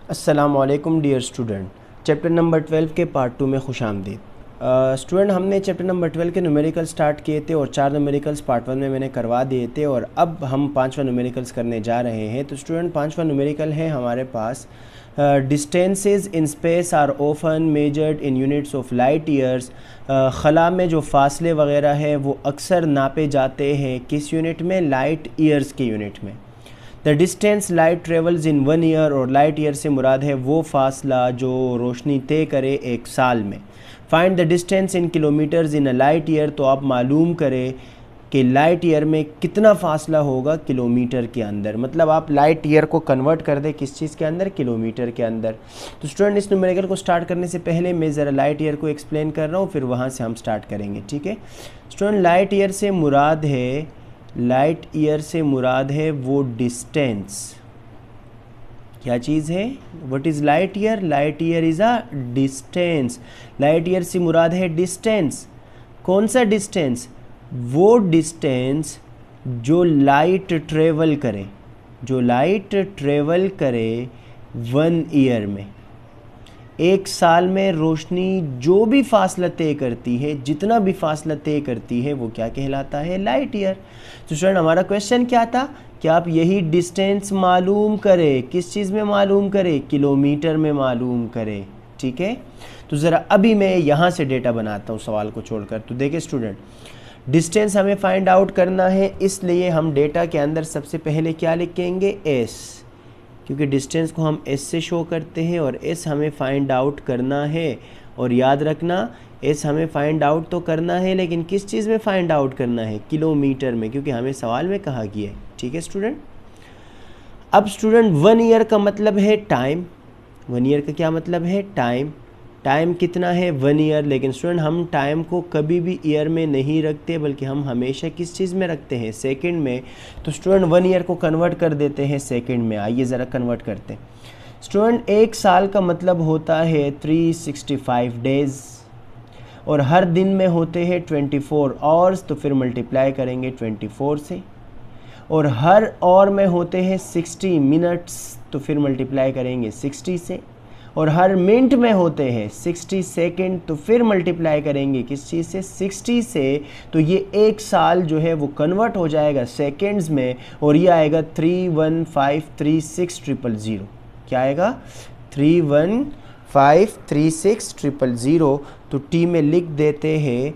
अस्सलामुअलैकुम dear student, chapter number 12 के part 2 में खुश आमदीद। स्टूडेंट, हमने चैप्टर नंबर 12 के न्यूमेरिकल स्टार्ट किए थे और 4 न्यूमेरिकल्स पार्ट 1 में मैंने करवा दिए थे और अब हम 5वां न्यूमेरिकल्स करने जा रहे हैं। तो स्टूडेंट, 5वां न्यूमेरिकल है हमारे पास distances in space are often measured in units of light years. खला में जो फासले वगैरह है वो अक्सर नापे जाते हैं किस यूनिट में? लाइट ईयर्स के यूनिट में। The distance light travels in 1 year, और लाइट ईयर से मुराद है वो फासला जो रोशनी तय करे एक साल में। Find the distance in kilometres in a light year, तो आप मालूम करें कि लाइट ईयर में कितना फासला होगा किलोमीटर के अंदर। मतलब आप लाइट ईयर को कन्वर्ट कर दें किस चीज़ के अंदर? किलोमीटर के अंदर। तो स्टूडेंट, इस न्यूमेरिकल को स्टार्ट करने से पहले मैं ज़रा लाइट ईयर को एक्सप्लेन कर रहा हूँ, फिर वहाँ से हम स्टार्ट करेंगे, ठीक है। स्टूडेंट, लाइट ईयर से मुराद है वो डिस्टेंस। क्या चीज़ है? What is light year? Light year is a distance. Light year से मुराद है डिस्टेंस। कौन सा डिस्टेंस? वो डिस्टेंस जो लाइट ट्रेवल करे 1 ईयर में। एक साल में रोशनी जो भी फासला तय करती है, जितना भी फासला तय करती है, वो क्या कहलाता है? Light year. तो स्टूडेंट, हमारा क्वेश्चन क्या था कि आप यही डिस्टेंस मालूम करें। किस चीज़ में मालूम करें? किलोमीटर में मालूम करें, ठीक है। तो ज़रा अभी मैं यहाँ से डेटा बनाता हूँ सवाल को छोड़कर। तो देखिए स्टूडेंट, डिस्टेंस हमें फाइंड आउट करना है, इसलिए हम डेटा के अंदर सबसे पहले क्या लिखेंगे? एस, क्योंकि डिस्टेंस को हम एस से शो करते हैं और एस हमें फाइंड आउट करना है। और याद रखना, एस हमें फाइंड आउट तो करना है, लेकिन किस चीज़ में फाइंड आउट करना है? किलोमीटर में, क्योंकि हमें सवाल में कहा गया है, ठीक है स्टूडेंट। अब स्टूडेंट, 1 ईयर का मतलब है टाइम। 1 ईयर का क्या मतलब है? टाइम। टाइम कितना है? 1 ईयर। लेकिन स्टूडेंट, हम टाइम को कभी भी ईयर में नहीं रखते, बल्कि हम हमेशा किस चीज़ में रखते हैं? सेकंड में। तो स्टूडेंट, 1 ईयर को कन्वर्ट कर देते हैं सेकंड में। आइए ज़रा कन्वर्ट करते हैं। स्टूडेंट, एक साल का मतलब होता है 365 डेज़, और हर दिन में होते हैं 24 आवर्स, तो फिर मल्टीप्लाई करेंगे 24 से। और हर आवर में होते हैं 60 मिनट्स, तो फिर मल्टीप्लाई करेंगे 60 से। और हर मिनट में होते हैं 60 सेकंड, तो फिर मल्टीप्लाई करेंगे किस चीज़ से? 60 से। तो ये एक साल जो है वो कन्वर्ट हो जाएगा सेकंड्स में, और ये आएगा 3153600। क्या आएगा? 3153600। तो टी में लिख देते हैं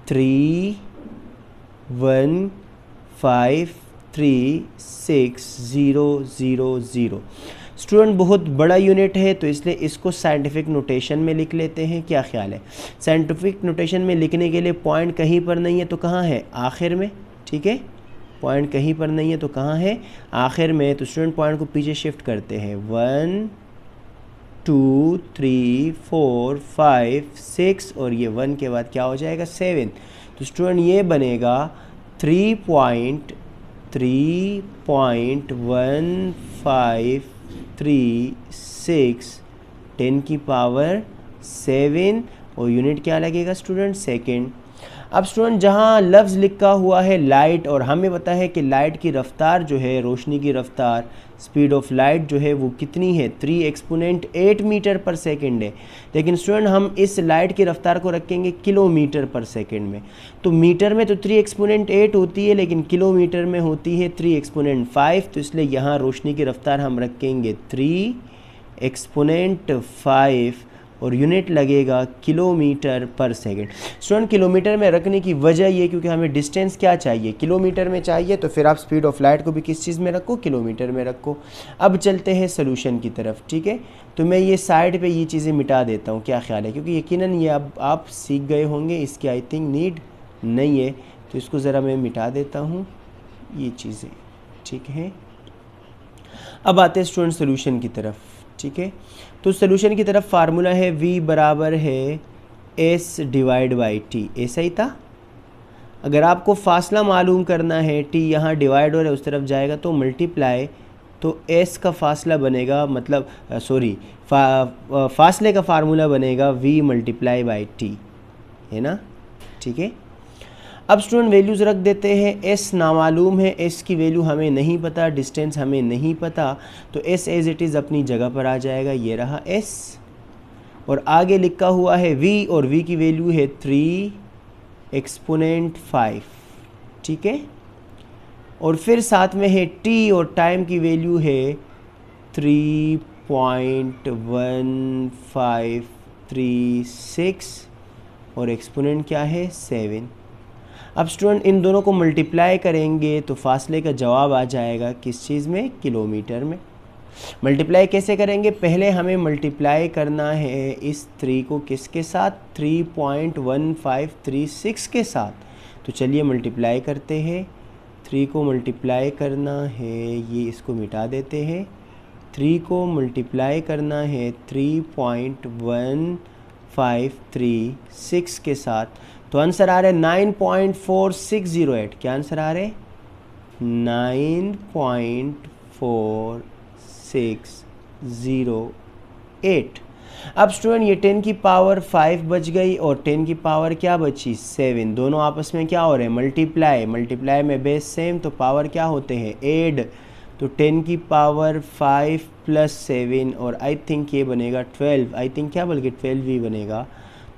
3153600। स्टूडेंट, बहुत बड़ा यूनिट है, तो इसलिए इसको साइंटिफिक नोटेशन में लिख लेते हैं। क्या ख्याल है? साइंटिफिक नोटेशन में लिखने के लिए पॉइंट कहीं पर नहीं है तो कहाँ है? आखिर में, ठीक है। पॉइंट कहीं पर नहीं है तो कहाँ है? आखिर में। तो स्टूडेंट, पॉइंट को पीछे शिफ्ट करते हैं। 1 2 3 4 5 6, और ये 1 के बाद क्या हो जाएगा? 7। तो स्टूडेंट, ये बनेगा 3.1536 10 की पावर 7, और यूनिट क्या लगेगा स्टूडेंट? सेकंड। अब स्टूडेंट, जहाँ लफ्ज़ लिखा हुआ है लाइट, और हमें पता है कि लाइट की रफ़्तार जो है, रोशनी की रफ़्तार, स्पीड ऑफ लाइट जो है वो कितनी है? 3 एक्सपोनेंट 8 मीटर पर सेकंड है। लेकिन स्टूडेंट, हम इस लाइट की रफ़्तार को रखेंगे किलोमीटर पर सेकंड में। तो मीटर में तो 3 एक्सपोनेंट 8 होती है, लेकिन किलोमीटर में होती है 3 एक्सपोनेंट 5। तो इसलिए यहाँ रोशनी की रफ़्तार हम रखेंगे 3 एक्सपोनेंट 5, और यूनिट लगेगा किलोमीटर पर सेकंड। स्टूडेंट, किलोमीटर में रखने की वजह ये, क्योंकि हमें डिस्टेंस क्या चाहिए? किलोमीटर में चाहिए, तो फिर आप स्पीड ऑफ लाइट को भी किस चीज़ में रखो? किलोमीटर में रखो। अब चलते हैं सोल्यूशन की तरफ, ठीक है। तो मैं ये साइड पे ये चीज़ें मिटा देता हूँ। क्या ख्याल है? क्योंकि यकीनन ये अब आप सीख गए होंगे, इसकी आई थिंक नीड नहीं है। तो इसको ज़रा मैं मिटा देता हूँ ये चीज़ें, ठीक है। अब आते हैं स्टूडेंट सोल्यूशन की तरफ, ठीक है। तो सोल्यूशन की तरफ फार्मूला है v बराबर है s डिवाइड बाई t। ऐसा ही था। अगर आपको फासला मालूम करना है, t यहाँ डिवाइड हो रहा है उस तरफ जाएगा तो मल्टीप्लाई, तो s का फासला बनेगा, मतलब फासले का फार्मूला बनेगा v मल्टीप्लाई बाई t, है ना, ठीक है। अब स्टूडेंट वैल्यूज़ रख देते हैं। एस नामालूम है, एस की वैल्यू हमें नहीं पता, डिस्टेंस हमें नहीं पता, तो एस एज इट इज़ अपनी जगह पर आ जाएगा, ये रहा एस। और आगे लिखा हुआ है वी, और वी की वैल्यू है 3 एक्सपोनेंट 5, ठीक है। और फिर साथ में है टी, और टाइम की वैल्यू है 3.1536, और एक्सपोनेंट क्या है 7। अब स्टूडेंट इन दोनों को मल्टीप्लाई करेंगे तो फासले का जवाब आ जाएगा किस चीज़ में, किलोमीटर में। मल्टीप्लाई कैसे करेंगे, पहले हमें मल्टीप्लाई करना है इस 3 को किसके साथ, 3.1536 के साथ। तो चलिए मल्टीप्लाई करते हैं। 3 को मल्टीप्लाई करना है, ये इसको मिटा देते हैं। 3 को मल्टीप्लाई करना है 3.1536 के साथ, तो आंसर आ रहा है 9.4608। क्या आंसर आ रहा है, 9.4608। अब स्टूडेंट ये 10 की पावर 5 बच गई, और 10 की पावर क्या बची, 7। दोनों आपस में क्या हो रहे हैं, मल्टीप्लाई। मल्टीप्लाई में बेस सेम, तो पावर क्या होते हैं, ऐड। तो 10 की पावर 5 प्लस 7, और आई थिंक ये बनेगा 12, आई थिंक क्या बल्कि 12 ही बनेगा।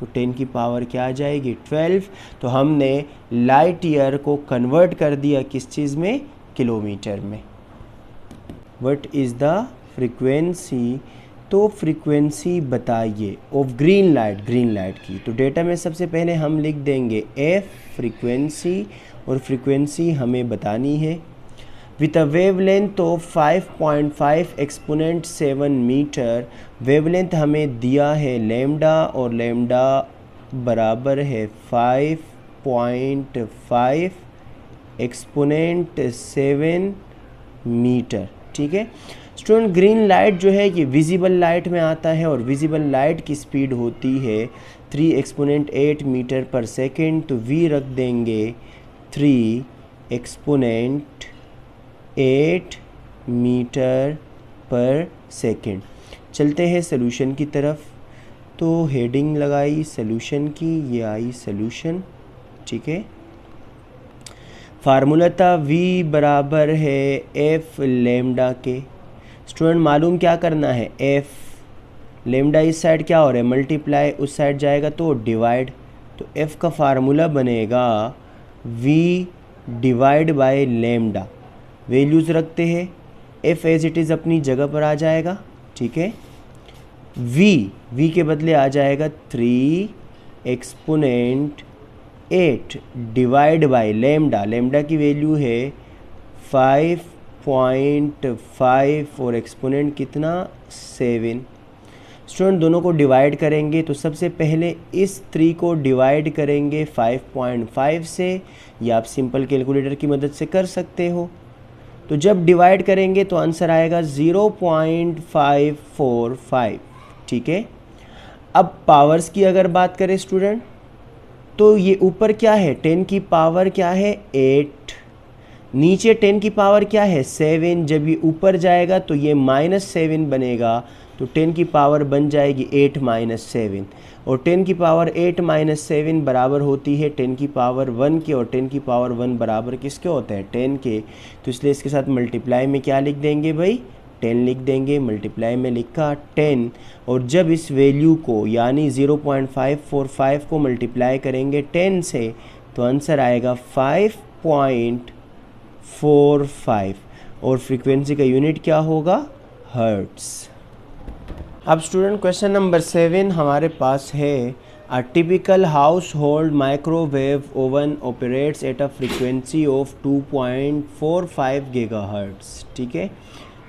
तो 10 की पावर क्या आ जाएगी, 12। तो हमने लाइट ईयर को कन्वर्ट कर दिया किस चीज़ में, किलोमीटर में। व्हाट इज़ द फ्रीक्वेंसी, तो फ्रीक्वेंसी बताइए of green light, green light की। तो डेटा में सबसे पहले हम लिख देंगे एफ फ्रीक्वेंसी, और फ्रीक्वेंसी हमें बतानी है with a wavelength of 5.5 exponent 7 metre. Wavelength हमें दिया है लैम्डा, और लैम्डा बराबर है 5.5 एक्सपोनेंट 7 मीटर, ठीक है। स्टूडेंट ग्रीन लाइट जो है ये विजिबल लाइट में आता है, और विजिबल लाइट की स्पीड होती है 3 एक्सपोनेंट 8 मीटर पर सेकेंड। तो वी रख देंगे 3 एक्सपोनेंट 8 मीटर पर सेकेंड। चलते हैं सॉल्यूशन की तरफ। तो हेडिंग लगाई सॉल्यूशन की, ये आई सॉल्यूशन, ठीक है। फार्मूला था v बराबर है एफ लेमडा के। स्टूडेंट मालूम क्या करना है, एफ लेमडा इस साइड क्या हो रहा है, मल्टीप्लाई, उस साइड जाएगा तो डिवाइड। तो एफ का फार्मूला बनेगा v divide by lambda. Values रखते हैं, एफ एज इट इज़ अपनी जगह पर आ जाएगा, ठीक है। v के बदले आ जाएगा 3 exponent 8 divide by lambda. Lambda की वैल्यू है 5.5, और एक्सपोनेंट कितना 7। स्टूडेंट दोनों को डिवाइड करेंगे, तो सबसे पहले इस 3 को डिवाइड करेंगे 5.5 से, या आप सिंपल कैलकुलेटर की मदद से कर सकते हो। तो जब डिवाइड करेंगे तो आंसर आएगा 0.545, ठीक है। अब पावर्स की अगर बात करें स्टूडेंट, तो ये ऊपर क्या है, 10 की पावर क्या है 8, नीचे 10 की पावर क्या है 7। जब ये ऊपर जाएगा तो ये -7 बनेगा, तो 10 की पावर बन जाएगी 8 - 7, और 10 की पावर 8 - 7 बराबर होती है 10 की पावर 1 के, और 10 की पावर 1 बराबर किसके होते हैं, 10 के। तो इसलिए इसके साथ मल्टीप्लाई में क्या लिख देंगे भाई, 10 लिख देंगे। मल्टीप्लाई में लिखा 10, और जब इस वैल्यू को यानी 0.545 को मल्टीप्लाई करेंगे 10 से, तो आंसर आएगा 5.45, और फ्रीक्वेंसी का यूनिट क्या होगा, हर्ट्स। अब स्टूडेंट क्वेश्चन नंबर 7 हमारे पास है, a typical house hold microwave oven operates at a frequency of 2.45 gigahertz, ठीक है।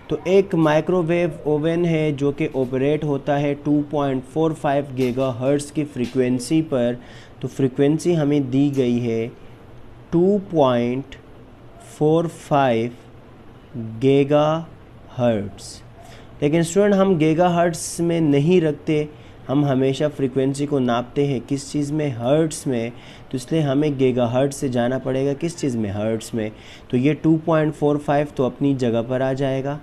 तो एक माइक्रोवेव ओवन है जो कि ऑपरेट होता है 2.45 गीगाहर्ट्ज़ की फ्रीक्वेंसी पर। तो फ्रीक्वेंसी हमें दी गई है 2.45 गीगाहर्ट्ज़, लेकिन स्टूडेंट हम गीगाहर्ट्ज़ में नहीं रखते, हम हमेशा फ्रीक्वेंसी को नापते हैं किस चीज़ में, हर्ट्ज़ में। तो इसलिए हमें गीगाहर्ट्ज़ से जाना पड़ेगा किस चीज़ में, हर्ट्ज़ में। तो ये 2.45 तो अपनी जगह पर आ जाएगा,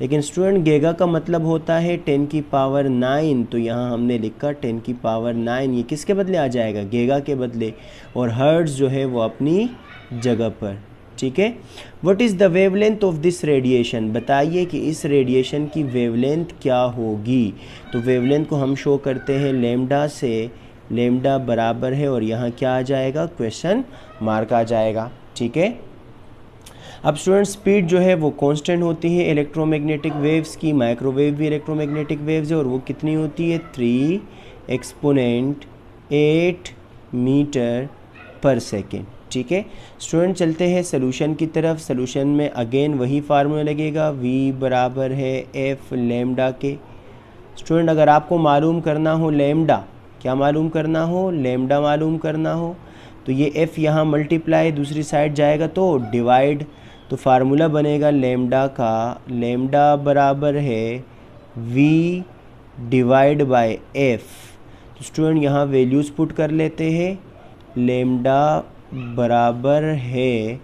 लेकिन स्टूडेंट गीगा का मतलब होता है 10 की पावर 9, तो यहाँ हमने लिखा 10 की पावर 9, ये किसके बदले आ जाएगा, गीगा के बदले, और हर्ट्ज़ जो है वो अपनी जगह पर। ठीक है। What is the wavelength of this radiation, बताइए कि इस रेडिएशन की वेवलेंथ क्या होगी। तो वेवलेंथ को हम शो करते हैं लेमडा से, लेमडा बराबर है और यहाँ क्या आ जाएगा, क्वेश्चन मार्क आ जाएगा। ठीक है। अब स्टूडेंट स्पीड जो है वो कांस्टेंट होती है इलेक्ट्रोमैग्नेटिक वेव्स की, माइक्रोवेव भी इलेक्ट्रोमैग्नेटिक वेव्स है, और वो कितनी होती है, 3 एक्सपोनेंट 8 मीटर पर सेकेंड। ठीक है स्टूडेंट, चलते हैं सोल्यूशन की तरफ। सोल्यूशन में अगेन वही फार्मूला लगेगा, v बराबर है f लेमडा के। स्टूडेंट अगर आपको मालूम करना हो लेमडा, क्या मालूम करना हो, लेमडा मालूम करना हो, तो ये f यहाँ मल्टीप्लाई दूसरी साइड जाएगा तो डिवाइड, तो फार्मूला बनेगा लेमडा का, लेमडा बराबर है v डिवाइड बाय f। तो स्टूडेंट यहाँ वैल्यूज़ पुट कर लेते हैं, लेमडा बराबर है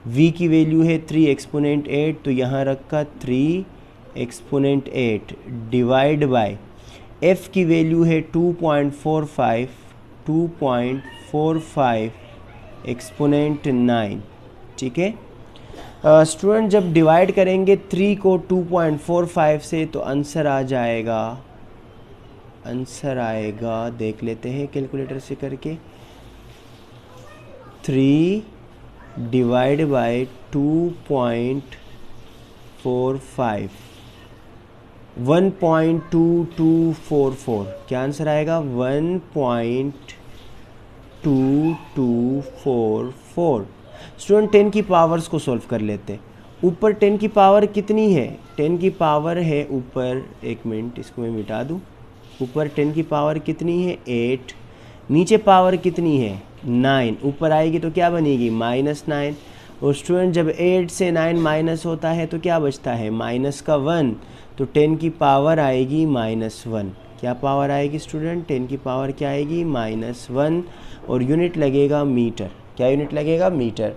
v की वैल्यू है 3 एक्सपोनेंट 8, तो यहाँ रखा 3 एक्सपोनेंट 8 डिवाइड बाय f की वैल्यू है 2.45 एक्सपोनेंट 9। ठीक है स्टूडेंट, जब डिवाइड करेंगे 3 को 2.45 से तो आंसर आ जाएगा, आंसर आएगा, देख लेते हैं कैलकुलेटर से करके, 3 डिवाइड बाय 2.45 1.2244, क्या आंसर आएगा, 1.2244। स्टूडेंट 10 की पावर्स को सॉल्व कर लेते। ऊपर 10 की पावर कितनी है, 10 की पावर है ऊपर, एक मिनट इसको मैं मिटा दूँ, ऊपर 10 की पावर कितनी है 8, नीचे पावर कितनी है 9, ऊपर आएगी तो क्या बनेगी -9। और स्टूडेंट जब 8 से 9 माइनस होता है तो क्या बचता है, माइनस का 1, तो 10 की पावर आएगी -1। क्या पावर आएगी स्टूडेंट, 10 की पावर क्या आएगी, -1, और यूनिट लगेगा मीटर। क्या यूनिट लगेगा, मीटर।